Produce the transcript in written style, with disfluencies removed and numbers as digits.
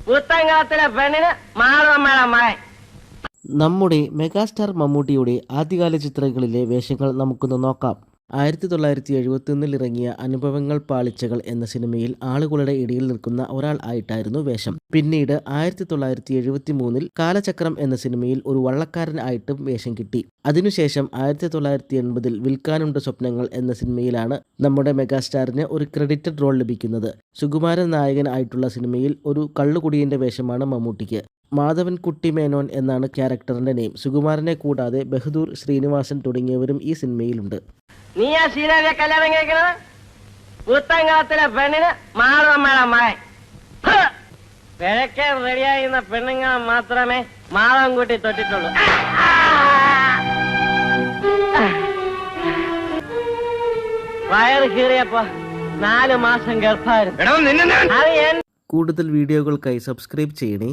പുത്തങ്കാലത്തിലെ പെണ്ണിന് മാറുമ്മയുടെ മകൻ. നമ്മുടെ മെഗാസ്റ്റാർ മമ്മൂട്ടിയുടെ ആദ്യകാല ചിത്രങ്ങളിലെ വേഷങ്ങൾ നമുക്കൊന്ന് നോക്കാം. 1971 ഇറങ്ങിയ അനുഭവങ്ങൾ പാളിച്ചകൾ എന്ന സിനിമയിൽ ആളുകളുടെ ഇടയിൽ നിൽക്കുന്ന ഒരാൾ ആയിട്ടായിരുന്നു വേഷം. പിന്നീട് 1973 കാലചക്രം എന്ന സിനിമയിൽ ഒരു വള്ളക്കാരൻ ആയിട്ടും വേഷം കിട്ടി. അതിനുശേഷം 1980 വിൽക്കാനുണ്ട് സ്വപ്നങ്ങൾ എന്ന സിനിമയിലാണ് നമ്മുടെ മെഗാസ്റ്റാറിന് ഒരു ക്രെഡിറ്റഡ് റോൾ ലഭിക്കുന്നത്. സുകുമാരൻ നായകൻ ആയിട്ടുള്ള സിനിമയിൽ ഒരു കള്ളുകുടിയന്റെ വേഷമാണ് മമ്മൂട്ടിക്ക്. മാധവൻ കുട്ടി മേനോൻ എന്നാണ് ക്യാരക്ടറിന്റെ നെയിം. സുകുമാരനെ കൂടാതെ ബഹദൂർ, ശ്രീനിവാസൻ തുടങ്ങിയവരും ഈ സിനിമയിലുണ്ട്. നീ ആ ശീലയെ കല്യാണം കഴിക്കണത് പുത്തങ്കാലത്തിലെ പെണ്ണിന് മാറുമ്മയുടെ മകൻ. പിഴയ്ക്കാൻ റെഡിയായിരുന്ന പെണ്ണുങ്ങളെ മാത്രമേ മാധവൻ കൂട്ടി തൊട്ടിട്ടുള്ളൂ. വയറ് കീറിയപ്പോ 4 മാസം ഗർഭായിരുന്നു. കൂടുതൽ വീഡിയോകൾക്കായി സബ്സ്ക്രൈബ് ചെയ്യണേ.